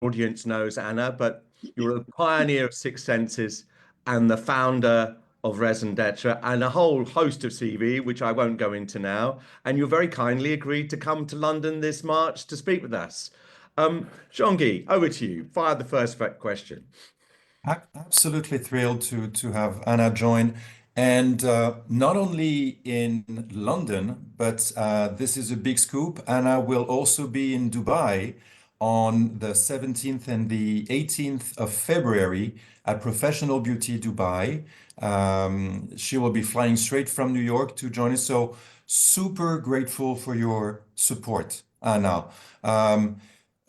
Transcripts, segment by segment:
audience knows, Anna, but you're a pioneer of Six Senses and the founder of Raison d'Etre and a whole host of CV, which I won't go into now. And you very kindly agreed to come to London this March to speak with us. Jean-Guy, over to you. Fire the first question. Absolutely thrilled to have Anna join, and not only in London, but this is a big scoop. Anna will also be in Dubai on the 17th and the 18th of February at Professional Beauty Dubai. She will be flying straight from New York to join us. So super grateful for your support, Anna.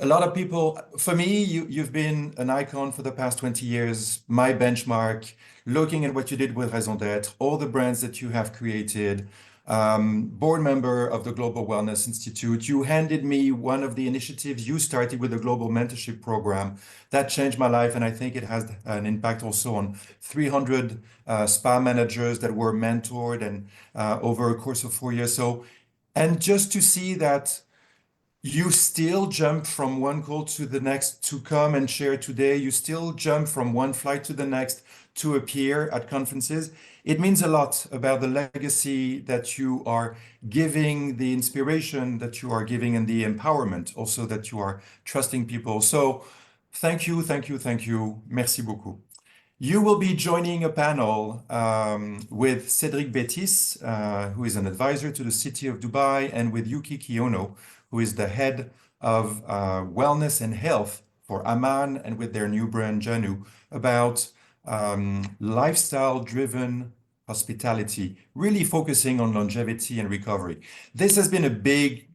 A lot of people, for me, you've been an icon for the past 20 years, my benchmark, looking at what you did with Raison d'Être, all the brands that you have created, board member of the Global Wellness Institute. You handed me one of the initiatives you started with the Global Mentorship Program. That changed my life, and I think it has an impact also on 300 spa managers that were mentored and over a course of 4 years. So, and just to see that you still jump from one call to the next to come and share today. You still jump from one flight to the next to appear at conferences. It means a lot about the legacy that you are giving, the inspiration that you are giving, and the empowerment also that you are trusting people. So thank you, thank you, thank you. Merci beaucoup. You will be joining a panel with Cédric Bétis, who is an advisor to the city of Dubai, and with Yuki Kiyono, who is the head of wellness and health for Aman, and with their new brand, Janu, about lifestyle-driven hospitality, really focusing on longevity and recovery. This has been a big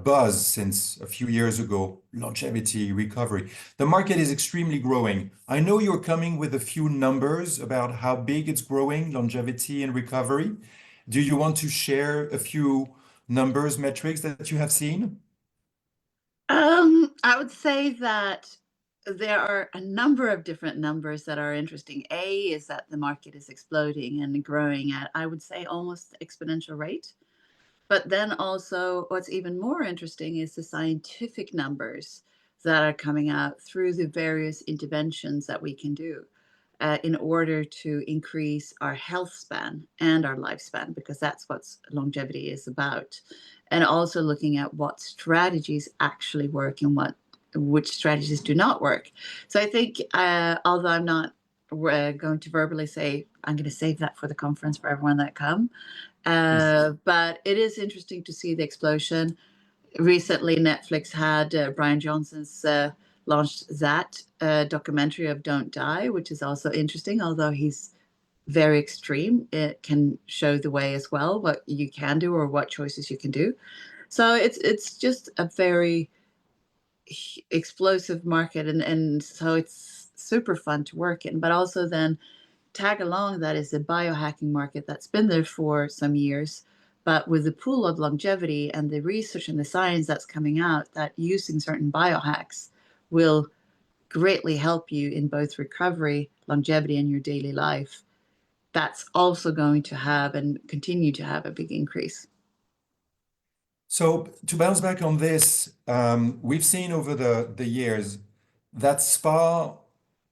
buzz since a few years ago, longevity, recovery. The market is extremely growing. I know you're coming with a few numbers about how big it's growing, longevity and recovery. Do you want to share a few numbers, metrics that you have seen? I would say that there are a number of different numbers that are interesting. A is that the market is exploding and growing at, I would say, almost exponential rate. But then also what's even more interesting is the scientific numbers that are coming out through the various interventions that we can do in order to increase our health span and our lifespan, because that's what longevity is about. And also looking at what strategies actually work and which strategies do not work. So I think, although I'm not going to verbally say, I'm going to save that for the conference for everyone that come, but it is interesting to see the explosion. Recently, Netflix had Brian Johnson's launched that documentary of Don't Die, which is also interesting, although he's very extreme. It can show the way as well, what you can do or what choices you can do. So it's just a very explosive market, and so it's super fun to work in. But also then tag along that is the biohacking market that's been there for some years, but with the pool of longevity and the research and the science that's coming out, that using certain biohacks will greatly help you in both recovery, longevity, and your daily life. That's also going to have and continue to have a big increase. So to bounce back on this, we've seen over the years that spa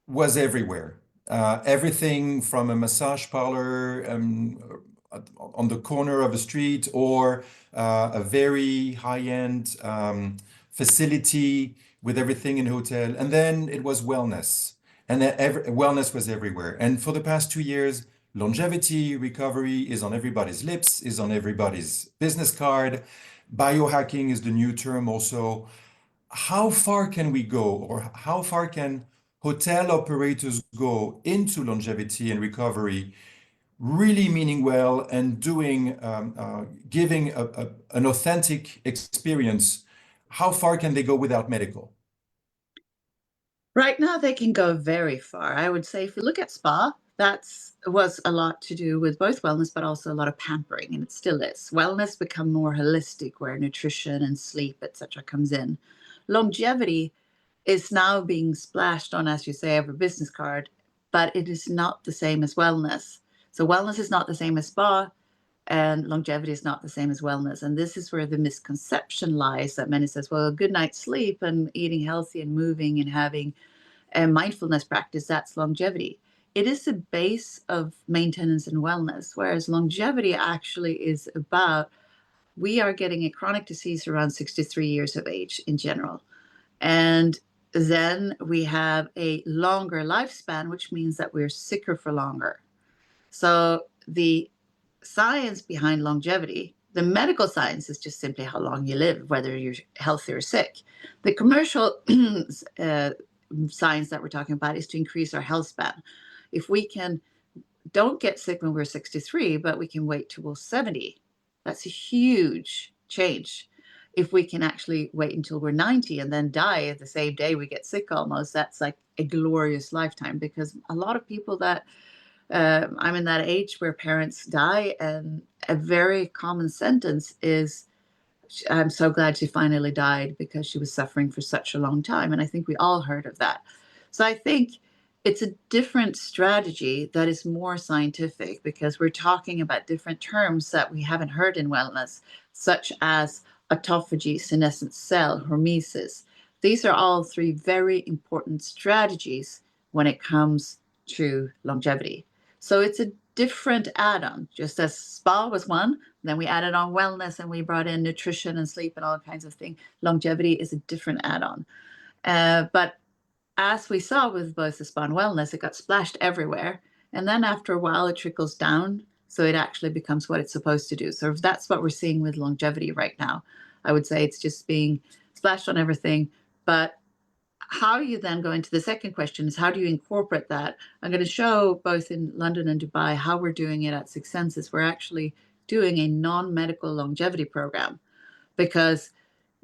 was everywhere. Everything from a massage parlor on the corner of a street, or a very high-end facility with everything in a hotel. And then it was wellness, and wellness was everywhere. And for the past 2 years, longevity, recovery is on everybody's lips, is on everybody's business card. Biohacking is the new term also. How far can we go, or how far can hotel operators go into longevity and recovery, really meaning well and doing, giving an authentic experience? How far can they go without medical? Right now, they can go very far. I would say if you look at spa, that's was a lot to do with both wellness, but also a lot of pampering, and it still is. Wellness become more holistic, where nutrition and sleep, etc., comes in. Longevity is now being splashed on, as you say, every business card, but it is not the same as wellness. So wellness is not the same as spa, And longevity is not the same as wellness. And this is where the misconception lies, that many says, well, a good night's sleep and eating healthy and moving and having a mindfulness practice, that's longevity. It is the base of maintenance and wellness, whereas longevity actually is about, we are getting a chronic disease around 63 years of age in general. And then we have a longer lifespan, which means that we're sicker for longer. So the science behind longevity, the medical science, is just simply how long you live, whether you're healthy or sick. The commercial science that we're talking about is to increase our health span. If we don't get sick when we're 63, but we can wait till we're 70, that's a huge change. If we can actually wait until we're 90 and then die the same day we get sick almost, that's like a glorious lifetime. Because a lot of people that I'm in that age where parents die, and a very common sentence is, I'm so glad she finally died because she was suffering for such a long time. And I think we all heard of that. So I think it's a different strategy that is more scientific, because we're talking about different terms that we haven't heard in wellness, such as autophagy, senescent cell, hormesis. These are all three very important strategies when it comes to longevity. So it's a different add-on, just as spa was one, then we added on wellness and we brought in nutrition and sleep and all kinds of things. Longevity is a different add-on. But as we saw with both the spa and wellness, it got splashed everywhere. And then after a while, it trickles down. So it actually becomes what it's supposed to do. So that's what we're seeing with longevity right now. I would say it's just being splashed on everything. But how you then go into the second question is, how do you incorporate that? I'm going to show both in London and Dubai how we're doing it at Six Senses. We're actually doing a non-medical longevity program, because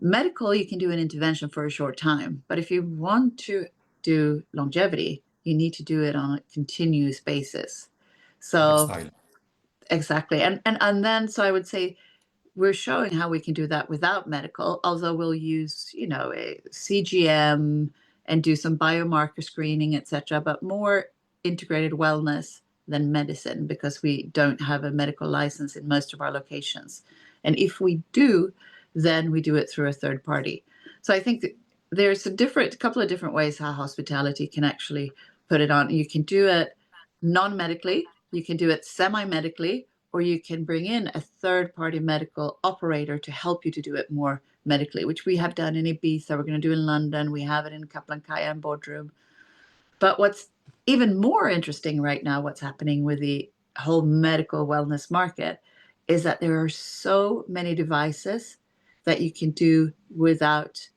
medical, you can do an intervention for a short time. But if you want to do longevity, you need to do it on a continuous basis. So Lifestyle. exactly. And then, so I would say, we're showing how we can do that without medical, although we'll use, a CGM and do some biomarker screening, etc., but more integrated wellness than medicine, because we don't have a medical license in most of our locations. And if we do, then we do it through a third party. So I think that there's a couple of different ways how hospitality can actually put it on. You can do it non-medically, you can do it semi-medically, or you can bring in a third-party medical operator to help you to do it more medically, which we have done in Ibiza. We're going to do in London. We have it in Kaplan-Kaya and Bodrum. But what's even more interesting right now, what's happening with the whole medical wellness market, is that there are so many devices that you can do without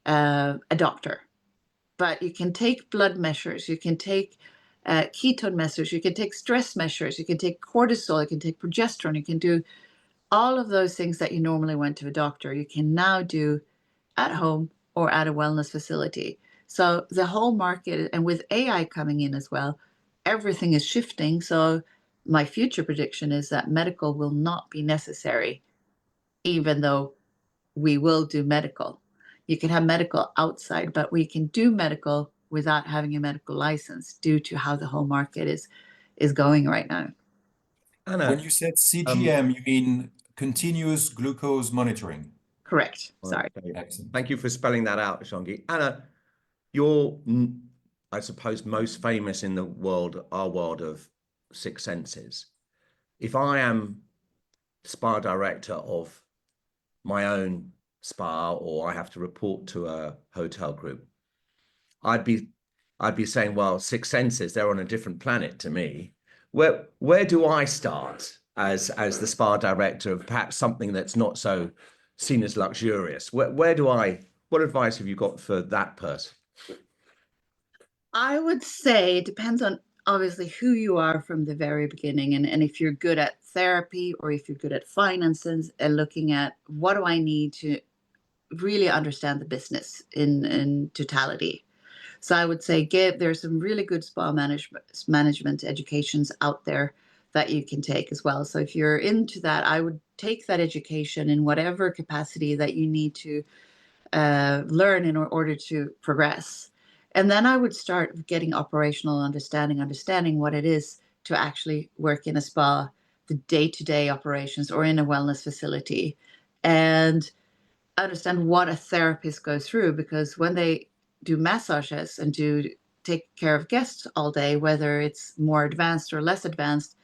a doctor. But you can take blood measures, you can take ketone measures, you can take stress measures, you can take cortisol, you can take progesterone, you can do all of those things that you normally went to a doctor, you can now do at home or at a wellness facility. So the whole market, and with AI coming in as well, everything is shifting. So my future prediction is that medical will not be necessary, even though we will do medical. You can have medical outside, but we can do medical without having a medical license, due to how the whole market is going right now. When Anna, you said CGM, you mean continuous glucose monitoring? Correct. Sorry. okay. Excellent. Thank you for spelling that out, Shangi. Anna, you're, I suppose, most famous in the world, our world of Six Senses. If I am spa director of my own spa, or I have to report to a hotel group, I'd be saying, well, Six Senses, they're on a different planet to me. Where do I start as the spa director of perhaps something that's not so seen as luxurious? What advice have you got for that person? I would say it depends on obviously who you are from the very beginning, and if you're good at therapy, or if you're good at finances and looking at, what do I need to really understand the business in totality. So I would say there's some really good spa management educations out there that you can take as well. So if you're into that, I would take that education in whatever capacity that you need to learn in order to progress. And then I would start getting operational understanding what it is to actually work in a spa the day-to-day operations or in a wellness facility, and understand what a therapist goes through, because when they do massages and do take care of guests all day, whether it's more advanced or less advanced,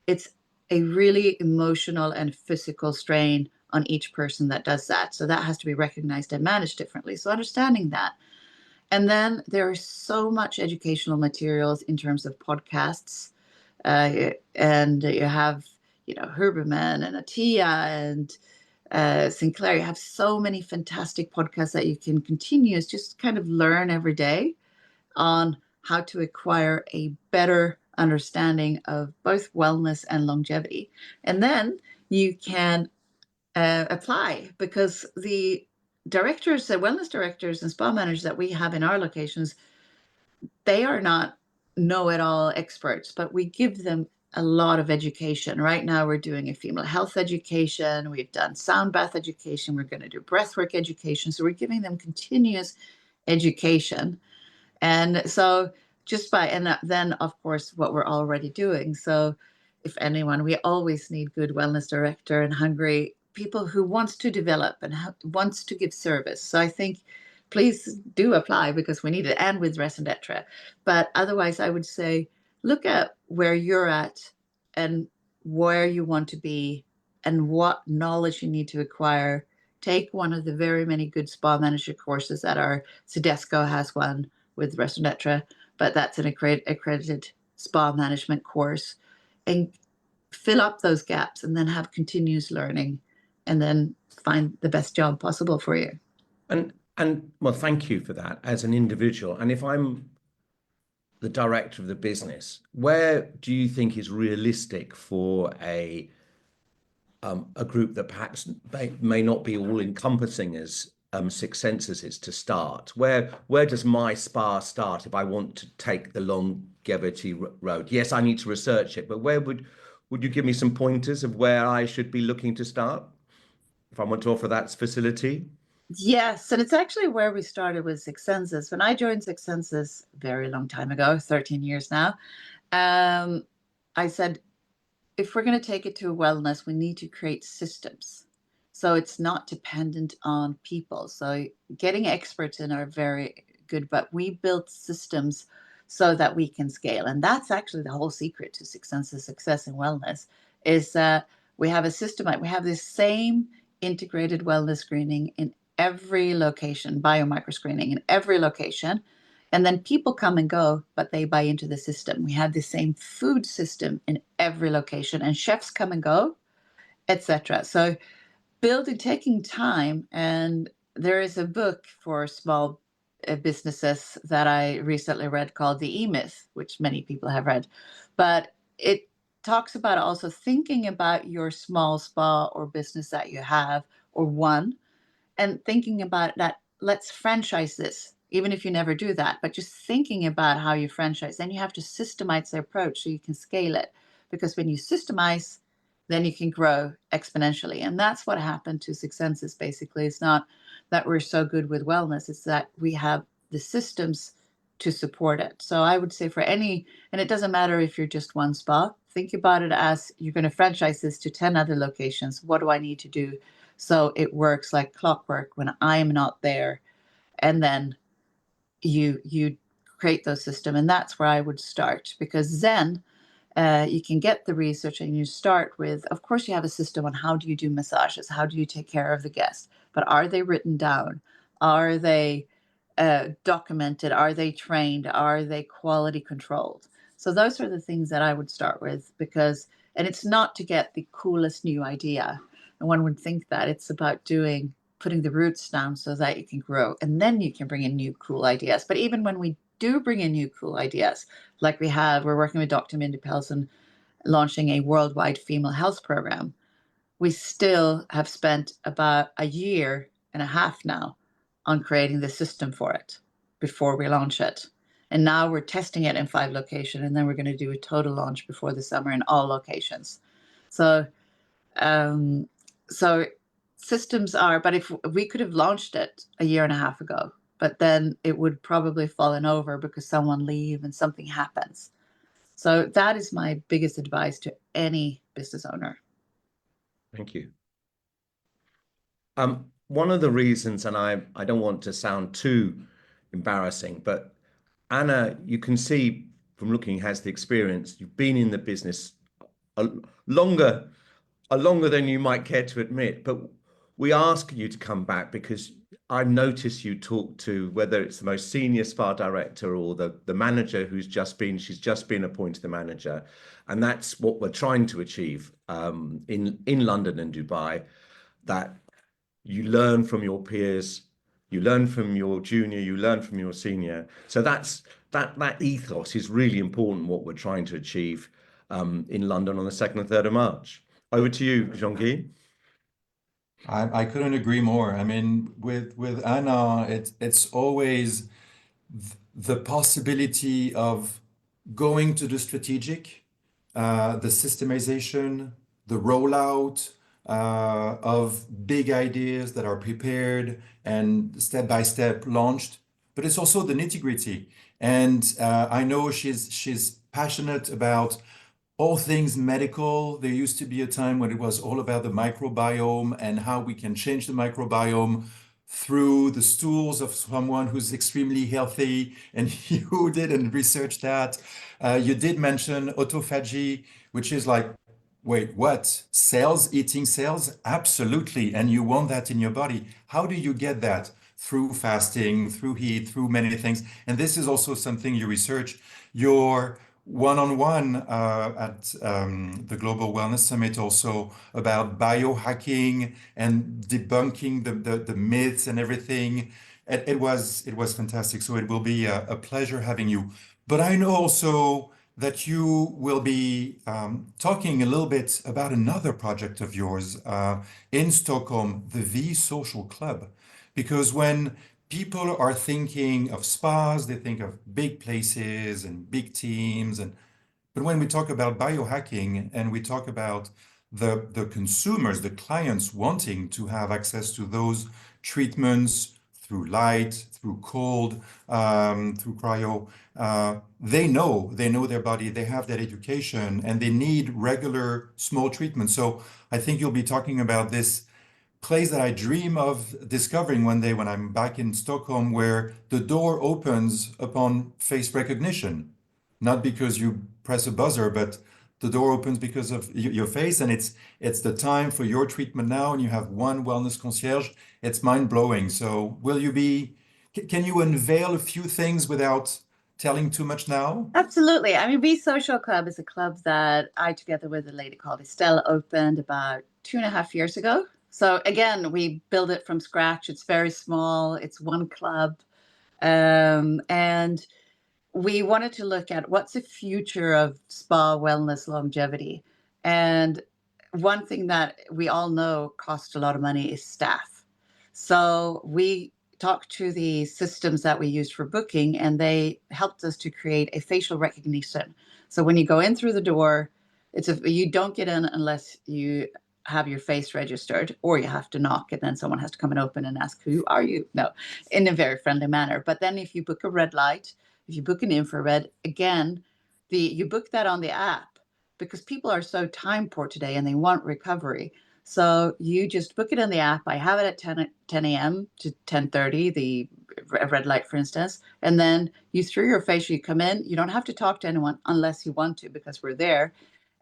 it's a really emotional and physical strain on each person that does that. So that has to be recognized and managed differently. So understanding that. And then there is so much educational materials in terms of podcasts. And you have, Herberman and Atia and Sinclair. You have so many fantastic podcasts that you can continue just kind of learn every day on how to acquire a better understanding of both wellness and longevity. And then you can apply, because the directors, the wellness directors and spa managers that we have in our locations, they are not know-it-all experts, but we give them a lot of education. Right now, we're doing a female health education. We've done sound bath education. We're going to do breathwork education. So we're giving them continuous education. And so and then, of course, what we're already doing. So if anyone, we always need good wellness director and hungry people who wants to develop and wants to give service. So I think please do apply, because we need it, and with Raison d'Etre. But otherwise, I would say look at where you're at and where you want to be and what knowledge you need to acquire. Take one of the very many good spa manager courses that are, Cedesco has one with Raison d'Etre, but that's an accredited spa management course, and fill up those gaps and then have continuous learning and then find the best job possible for you. And well, thank you for that as an individual. And if I'm the director of the business, where do you think is realistic for a group that perhaps may not be all encompassing as Six Senses is to start? Where does my spa start if I want to take the longevity road? Yes, I need to research it, but where would you give me some pointers of where I should be looking to start if I want to offer that facility? Yes, and it's actually where we started with Six Senses. When I joined Six Senses a very long time ago, 13 years now, I said, if we're going to take it to wellness, we need to create systems. So it's not dependent on people. So getting experts in are very good, but we built systems so that we can scale. And that's actually the whole secret to Six Senses success in wellness, is that we have a system. We have this same integrated wellness screening in every location, biomicro screening in every location. And then people come and go, but they buy into the system. We have the same food system in every location, and chefs come and go, etc. So taking time, and there is a book for small businesses that I recently read called The E-Myth, which many people have read, but it talks about also thinking about your small spa or business that you have, or one, and thinking about that, let's franchise this, even if you never do that, but just thinking about how you franchise. Then you have to systemize the approach so you can scale it, because when you systemize, then you can grow exponentially. And that's what happened to Six Senses. Basically, it's not that we're so good with wellness, it's that we have the systems to support it. So I would say and it doesn't matter if you're just one spa, think about it as you're going to franchise this to 10 other locations. What do I need to do so it works like clockwork when I'm not there? And then you create those systems. And that's where I would start, because then you can get the research, and you start with, of course, you have a system on how do you do massages, how do you take care of the guest, but are they written down? Are they documented? Are they trained? Are they quality controlled? So those are the things that I would start with, and it's not to get the coolest new idea. And one would think that it's about putting the roots down so that you can grow, and then you can bring in new cool ideas. But even when we do bring in new cool ideas, like we're working with Dr. Mindy Pelson launching a worldwide female health program, we still have spent about a year and a half now on creating the system for it before we launch it. And now we're testing it in 5 locations, and then we're going to do a total launch before the summer in all locations. So systems but if we could have launched it a year and a half ago, but then it would probably fallen over because someone leave and something happens. So that is my biggest advice to any business owner. Thank you. One of the reasons, and I don't want to sound too embarrassing, but Anna, you can see from looking, has the experience. You've been in the business a longer, longer than you might care to admit. But we ask you to come back because I've noticed you talk to whether it's the most senior spa director or the manager she's just been appointed the manager, and that's what we're trying to achieve in London and Dubai. That you learn from your peers, you learn from your junior, you learn from your senior. So that ethos is really important, what we're trying to achieve in London on the 2nd and 3rd of March. Over to you, Jean-Guy. I couldn't agree more. I mean, with Anna, it's always the possibility of going to the strategic, the systemization, the rollout of big ideas that are prepared and step by step launched. But it's also the nitty-gritty. And I know she's passionate about all things medical. There used to be a time when it was all about the microbiome and how we can change the microbiome through the stools of someone who's extremely healthy. And you didn't research that. You did mention autophagy, which is like, wait, what? Cells eating cells? Absolutely. And you want that in your body. How do you get that? Through fasting, through heat, through many things. And this is also something you research. Your one-on-one at the Global Wellness Summit also about biohacking and debunking the myths and everything. It was fantastic. So it will be a pleasure having you. But I know also that you will be talking a little bit about another project of yours in Stockholm, the V Social Club. Because when people are thinking of spas, they think of big places and big teams. But when we talk about biohacking and we talk about the consumers, the clients wanting to have access to those treatments through light, through cold, through cryo, they know their body, they have that education, and they need regular small treatments. So I think you'll be talking about this place that I dream of discovering one day when I'm back in Stockholm, where the door opens upon face recognition, not because you press a buzzer, but the door opens because of your face, and it's the time for your treatment now, and you have one wellness concierge. It's mind-blowing. So can you unveil a few things without telling too much now? Absolutely. I mean, V Social Club is a club that I, together with a lady called Estelle, opened about 2.5 years ago. So again, we build it from scratch. It's very small. It's one club. And we wanted to look at what's the future of spa wellness longevity. And one thing that we all know costs a lot of money is staff. So we talked to the systems that we used for booking, and they helped us to create a facial recognition. So when you go in through the door, you don't get in unless you have your face registered, or you have to knock, and then someone has to come and open and ask, who are you? No, in a very friendly manner. But then if you book a red light, if you book an infrared, again, you book that on the app, because people are so time poor today and they want recovery. So you just book it in the app. I have it at 10 a.m. to 10:30, the red light, for instance. And then you, through your facial, you come in. You don't have to talk to anyone unless you want to, because we're there.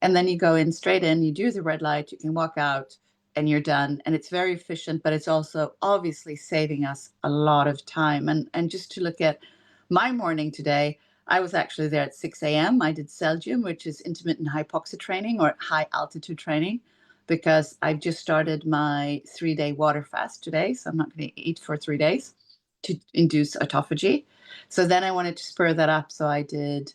And then you go in straight in, you do the red light, you can walk out, and you're done. And it's very efficient, but it's also obviously saving us a lot of time. And just to look at my morning today, I was actually there at 6 a.m. I did Celsium, which is intermittent hypoxia training or high altitude training, because I've just started my 3-day water fast today. So I'm not going to eat for 3 days to induce autophagy. So then I wanted to spur that up. So I did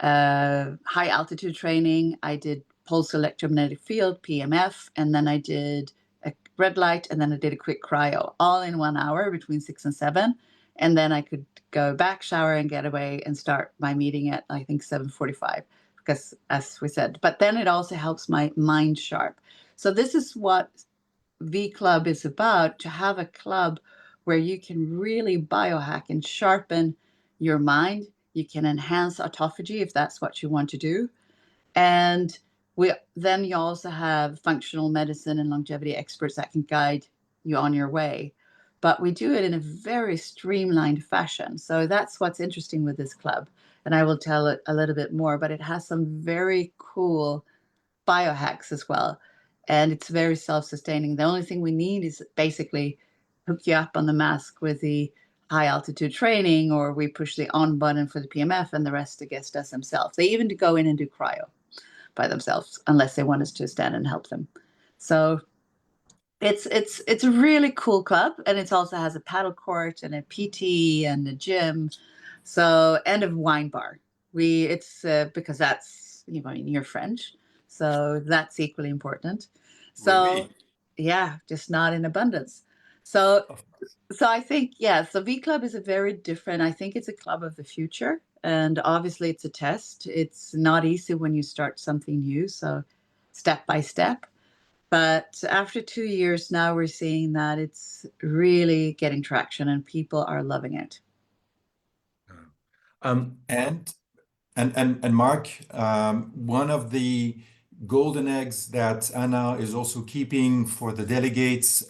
high altitude training. I did pulse electromagnetic field, PMF, and then I did a red light, and then I did a quick cryo, all in 1 hour between 6 and 7. And then I could go back, shower, and get away and start my meeting at, I think, 7:45, because as we said, but then it also helps my mind sharp. So this is what V Club is about, to have a club where you can really biohack and sharpen your mind You can enhance autophagy if that's what you want to do. And then you also have functional medicine and longevity experts that can guide you on your way. But we do it in a very streamlined fashion. So that's what's interesting with this club. And I will tell it a little bit more, but it has some very cool biohacks as well. And it's very self-sustaining. The only thing we need is basically hook you up on the mask with the high altitude training, or we push the on button for the PMF, and the rest the guest does themselves. They even go in and do cryo by themselves, unless they want us to stand and help them. So it's a really cool club, and it also has a paddle court and a PT and a gym, so, and a wine bar. It's because that's, you know, I mean, you're French, so that's equally important. So Oui, yeah, just not in abundance. So of course. so I think, yeah, so V Club is a very different, I think it's a club of the future. And obviously it's a test. It's not easy when you start something new. So step by step. But after 2 years now, we're seeing that it's really getting traction and people are loving it. Um, And Mark, one of the golden eggs that Anna is also keeping for the delegates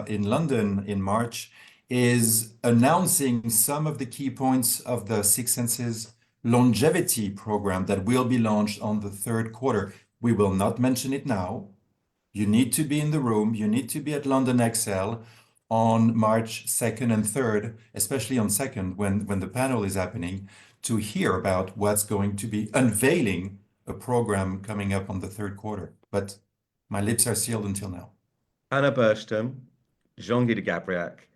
in London in March is announcing some of the key points of the Six Senses longevity program that will be launched on the third quarter. We will not mention it now. You need to be in the room. You need to be at London Excel on March 2nd and 3rd, especially on 2nd when the panel is happening, to hear about what's going to be unveiling a program coming up on the third quarter. But my lips are sealed until now. Anna Bjurstam, Jean-Guy de Gabriac.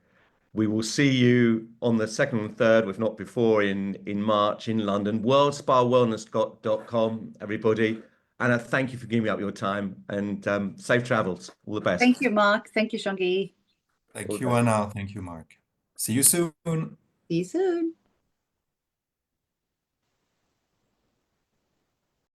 We will see you on the 2nd and 3rd, if not before, in March in London. worldsparwellness.com, everybody. Anna, thank you for giving me up your time, and safe travels. All the best. Thank you, Mark. Thank you, Jean-Guy. All Thank the you, best. Anna. Thank you, Mark. See you soon. See you soon.